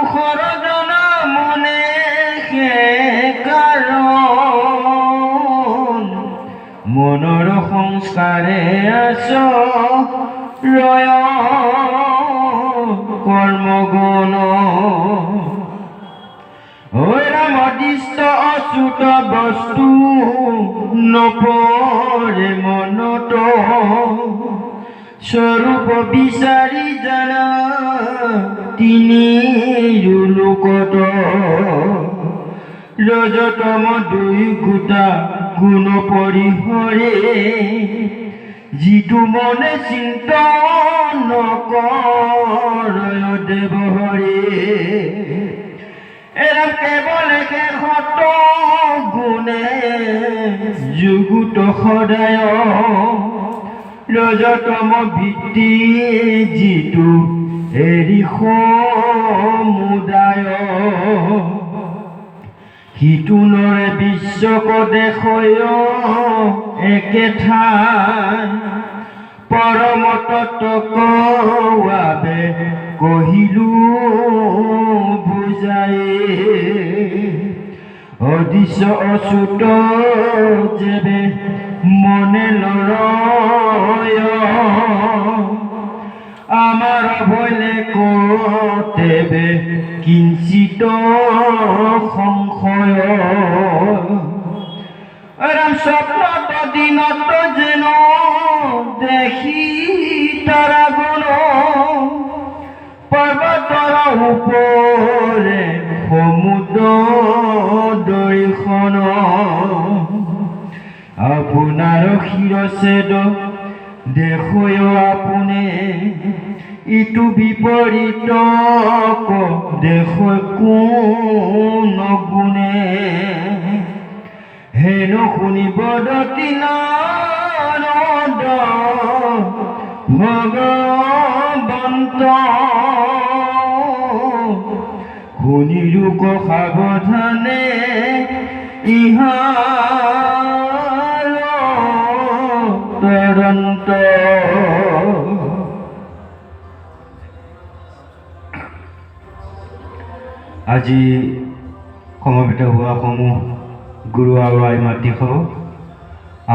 দুখৰজন মনে কাৰণ মনৰ সংস্কাৰে আশ্ৰয় কৰ্মগুণ ৰামদিষ্ট অচ্যুত বস্তু নপৰে মনত স্বৰূপ বিচাৰি জানা তিনি লোকত ৰজতম দুই গোটা গুণ পৰিহৰে যিটো মনে চিন্তন নকৰয় দেৱ হৰে এৰা কেৱল শেষত গুণে যুগুত সদায় ৰজতম ভিত্তি যিটো এৰি সমুদায় সিটো নৰে বিশ্বক দেখয় একে ঠাই পৰম তত্ত্বক বাবে কহিলো বুজাই অদিশ অচ্যুত যেবে মনে লৰয় আমাৰ বলে কতেবে কিঞ্চিত সংশয় ৰাম স্বপ্নত দিনত যেন দেখি তাৰা গুণ পৰ্বতৰ ওপৰে সমুদ্ৰ দৰ্শন আপোনাৰ শিৰছেদ দেখয় আপুনি ইটো বিপৰীত দেখয় কোন গুণে হেনো শুনিব দতি নাৰদ ভগৱন্ত শুনিলোক সাৱধানে ইহাৰ তদন্ত আজি সমবেত হোৱা সমূহ গুৰু আৰু আই মাতৃসহ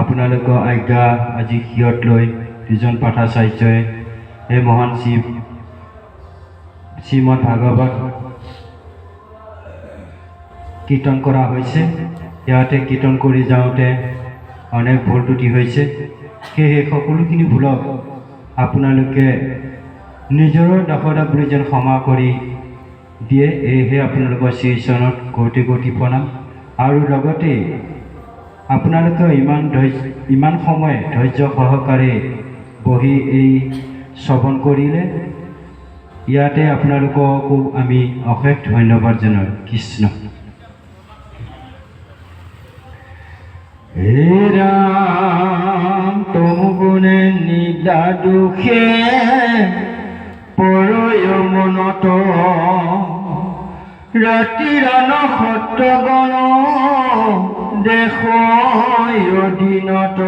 আপোনালোকৰ আজ্ঞা আজি সিয়ত লৈ দুজন পাঠাচাৰ্যই এই মহান শ্ৰীমদ ভাগৱত কীৰ্তন কৰা হৈছে। ইয়াতে কীৰ্তন কৰি যাওঁতে অনেক ভুল ত্ৰুটি হৈছে। সেয়ে সকলোখিনি ভুলক আপোনালোকে নিজৰ দাসত বুলি যেন ক্ষমা কৰি দিয়ে। এয়েহে আপোনালোকৰ শ্ৰীচৰণত কোটি কোটি প্ৰণাম। আৰু লগতে আপোনালোকে ইমান সময় ধৈৰ্য সহকাৰে বহি এই শ্ৰৱণ কৰিলে ইয়াতে আপোনালোককো আমি অশেষ ধন্যবাদ জনাওঁ। কৃষ্ণ। হে ৰাম তম গুণে নিদা দুখে পৰয় মনত ৰাতিৰান সত্যগণ দেখয় দিনত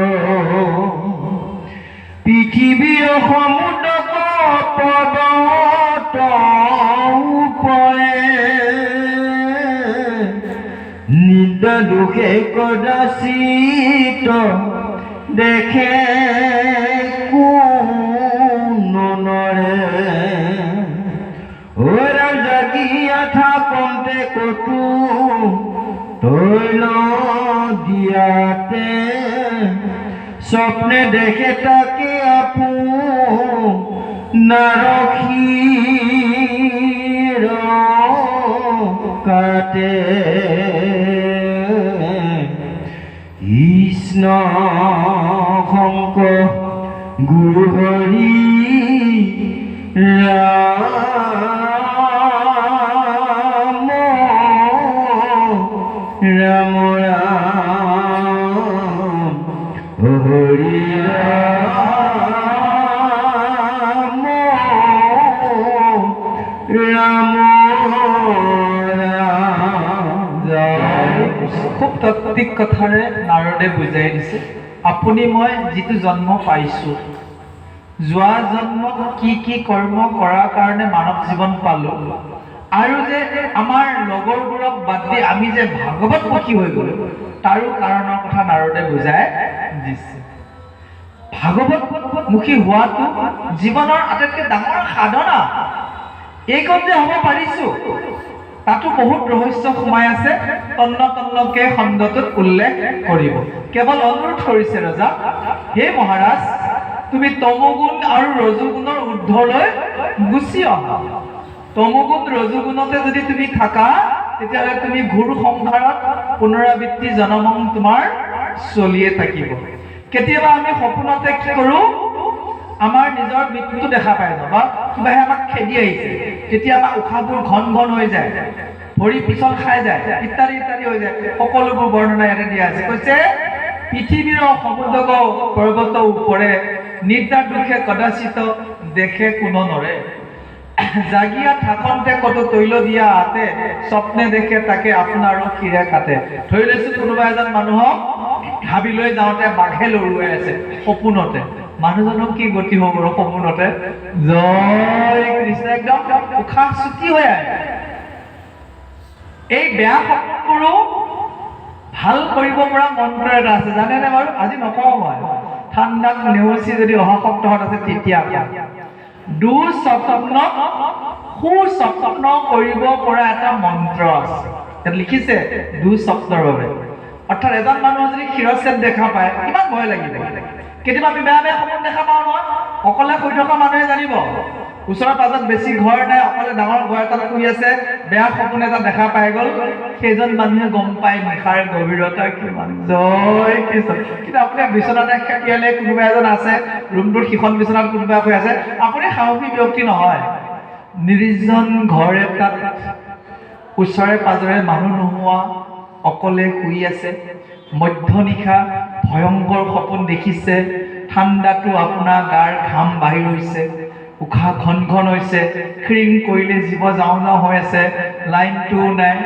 পৃথিৱীৰ সমুদ্ৰক পৰ্বত উপৰে নিদা দুখে কদাচিত দেখে কোনৰে ওরা জাগিয়া থাকতে কটু তৈল দিয়াতে স্বপ্নে দেখে তাকে আপু নারখি কাটে কৃষ্ণ শংকৰ গুৰু হৰি ৰাম ৰাম ৰাম হৰি ৰাম ৰাম খুব তাত্ত্বিক কথাৰে নাৰদে বুজাই দিছে। আপুনি মই যিটো জন্ম পাইছোঁ, যোৱা জন্মত কি কি কৰ্ম কৰাৰ কাৰণে মানৱ জীৱন পালোঁ আৰু যে আমাৰ লগৰবোৰক বাদ দি আমি যে ভাগৱতমুখী হৈ গ'লো তাৰো কাৰণৰ কথা নাৰদে বুজাই দিছে। ভাগৱতমুখী হোৱাটো জীৱনৰ আটাইতকৈ ডাঙৰ সাধনা। এইকণ যে হ'ব পাৰিছো তাতো বহুত ৰহস্য সোমাই আছে, তন্ন তন্নকে খণ্ডটোত উল্লেখ কৰিব। কেৱল অনুৰোধ কৰিছে ৰজা, হে মহাৰাজ, তুমি তমোগুণ আৰু ৰজোগুণৰ ঊৰ্ধ্বলৈ গুচি অহা। তমোগুণ ৰজোগুণতে যদি তুমি থাকা তেতিয়াহ'লে তুমি ঘোৰ সংসাৰত পুনৰাবৃত্তি জনমং তোমাৰ চলিয়ে থাকিব। কেতিয়াবা আমি সপোনতে কি কৰোঁ, আমাৰ নিজৰ মৃত্যু দেখা পাই যাওঁ বা কিবাহে আমাক খেদি আহিছে, তেতিয়া আমাৰ উশাহবোৰ ঘন ঘন হৈ যায়, ভৰি পিছল খাই যায়, ইত্যাদি ইত্যাদি হৈ যায়। সকলোবোৰ বৰ্ণনা ইয়াতে দিয়া আছে। কৈছে পৃথিৱীৰ সমুদ্ৰ পৰ্বত ওপৰে নিদ্ৰা দুখে কদাচিত দেখে কোনো নৰে। জাগিয়া থাকন্তে কতো তৈল দিয়া হাতে স্বপ্নে দেখে তাকে আপোনাৰো শিৰে কাটে। ধৰি লৈছো কোনোবা এজন মানুহক হাবি লৈ যাওঁতে বাঘে লৰুৱাই আছে সপোনতে। মানুহজনক কি গতি হ'ব বাৰু সপোনতে? জয় কৃষ্ণ, একদম উশাহ চুটি হৈ আহে। এই বেয়া সপোনবোৰো ভাল কৰিব পৰা মন্ত্ৰ এটা আছে, জানেনে বাৰু? আজি নকওঁ মই, ঠাণ্ডাত নেওচি যদি অহা সপ্তাহত আছে তেতিয়া দুঃস্বপ্ন সুস্বপ্ন কৰিব পৰা এটা মন্ত্ৰ আছে। ইয়াত লিখিছে দুঃস্বপ্নৰ বাবে। অৰ্থাৎ এজন মানুহ যদি ক্ষীৰচেন দেখা পায় কিমান ভয় লাগিব। কেতিয়াবা আমি বেয়া বেয়া সপোন দেখা পাওঁ নহয়, অকলে শুই থকা মানুহে জানিব। ওচৰৰ পাজত বেছি ঘৰ নাই, অকলে ডাঙৰ ঘৰ এটাত শুই আছে, বেয়া সপোন এটা দেখা পাই গ'ল, সেইজন মানুহে গম পায় নিশাৰ গভীৰতা কিমান। জয় কৃষ্ণ। কিন্তু আপুনি বিচনাতে খেপিয়ালে কোনোবা এজন আছে, ৰুমটোৰ সিখন বিচনাত কোনোবা শুই আছে, আপুনি সাহসী ব্যক্তি নহয়। নিৰ্জন ঘৰ এটাত ওচৰে পাজৰে মানুহ নোহোৱা, অকলে শুই আছে, মধ্যনিশা ভয়ংকৰ সপোন দেখিছে, ঠাণ্ডাটো আপোনাৰ গাৰ ঘাম বাহিৰ হৈছে, উশাহ ঘন ঘন হৈছে, খিৰিং কৰিলে জীৱ যাওঁ যাওঁ হৈ আছে, লাইনটোও নাই,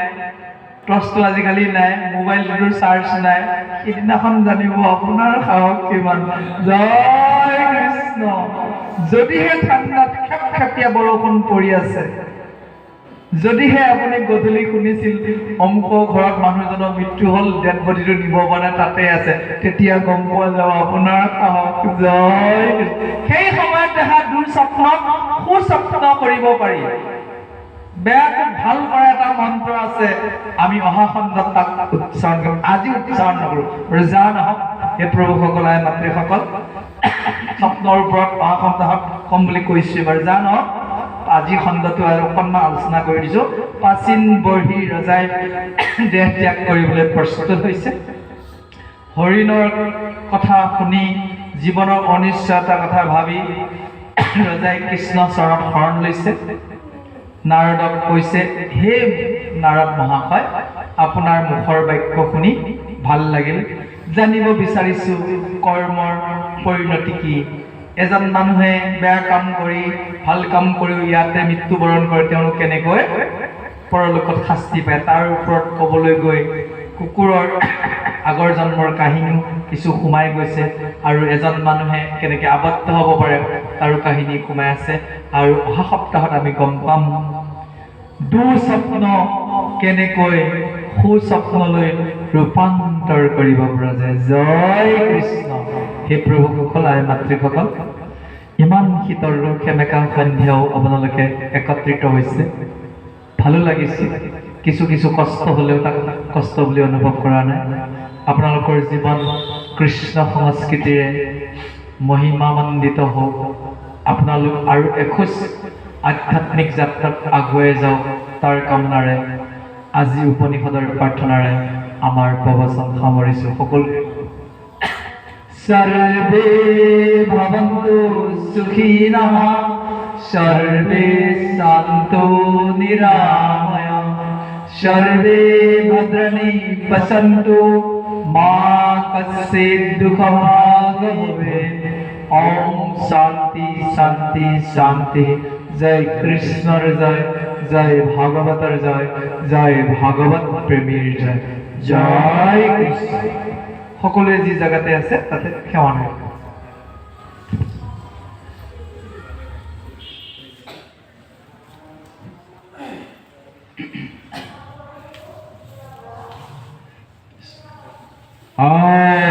টৰ্চটো আজিকালি নাই, মোবাইলটোৰ চাৰ্জ নাই, সিদিনাখন জানিব আপোনাৰ সাহস কিমান। জয় কৃষ্ণ। যদিহে ঠাণ্ডাত খেপখেপীয়া বৰষুণ পৰি আছে, যদিহে আপুনি গধূলি শুনিছিল অমুকৰ ঘৰত মানুহজনৰ মৃত্যু হ'ল, ডেড বডিটো নিব পৰা তাতে আছে, তেতিয়া গম পোৱা যাব আপোনাৰ সাহস। জয় কৃষ্ণ। সেই সময়ত দেখা দুঃস্বপ্নক সুস্বপ্ন কৰিব পাৰি। বেয়াটো ভাল কৰা এটা মন্ত্ৰ আছে, আমি অহা খণ্ডত তাক উচ্চাৰণ কৰিম, আজি উচ্চাৰণ নকৰোঁ। যা নহওক হে প্ৰভুসকল, আই মাতৃসকল, স্বপ্নৰ ওপৰত অহা সপ্তাহত কম বুলি কৈছোঁ বাৰু। যা নহওক আজি খণ্ডটো আৰু অকণমান আলোচনা কৰি দিছোঁ। প্ৰাচীন বৰ্হি ৰজাই দেহ ত্যাগ কৰিবলৈ প্ৰস্তুত হৈছে। হৰিণৰ কথা শুনি জীৱনৰ অনিশ্চয়তাৰ কথা ভাবি ৰজাই কৃষ্ণ চৰণত শৰণ লৈছে। নাৰদক কৈছে, হে নাৰদ মহাশয়, আপোনাৰ মুখৰ বাক্য শুনি ভাল লাগিল, জানিব বিচাৰিছোঁ কৰ্মৰ পৰিণতি কি। এজন মানুহে বেয়া কাম কৰি ভাল কাম কৰিও ইয়াতে মৃত্যুবৰণ কৰে, তেওঁলোক কেনেকৈ পৰলোকত শাস্তি পায় তাৰ ওপৰত ক'বলৈ গৈ কুকুৰৰ আগৰ জন্মৰ কাহিনীও কিছু সোমাই গৈছে, আৰু এজন মানুহে কেনেকৈ আবদ্ধ হ'ব পাৰে তাৰো কাহিনী সোমাই আছে। আৰু অহা সপ্তাহত আমি গম পাম দুঃস্বপ্ন কেনেকৈ সুস্বপ্নলৈ ৰূপান্তৰ কৰিব পৰা যায়। জয় কৃষ্ণ। হে প্ৰভুসকল, আই মাতৃসকল, ইমান শীতল সেমেকা সন্ধিয়াও আপোনালোকে একত্ৰিত হৈছে, ভালো লাগিছে। কিছু কিছু কষ্ট হ'লেও তাক কষ্ট বুলি অনুভৱ কৰা নাই। আপোনালোকৰ জীৱন কৃষ্ণ সংস্কৃতিৰে মহিমামণ্ডিত হওক, আপোনালোক আৰু এখোজ আধ্যাত্মিক যাত্ৰাত আগুৱাই যাওক, তাৰ কামনাৰে আজি উপনিষদৰ প্ৰাৰ্থনাৰে আমাৰ প্ৰবচন সামৰিছোঁ। সকলো সৰ্বে ভৱন্তু সুখিনঃ, সৰ্বে সন্তু নিৰাময়াঃ, সর্বে ভদ্রাণি পশ্যন্তু মা কশ্চিৎ দুঃখভাগ ভবেৎ। ওম শান্তি শান্তি শান্তি। জয় কৃষ্ণৰ জয়, জয় ভাগৱতৰ জয়, জয় ভাগৱত প্ৰেমীৰ জয়। জয় কৃষ্ণ। সকলোৱে যি জেগাতে আছে তাতে সেৱা নাই। ॐ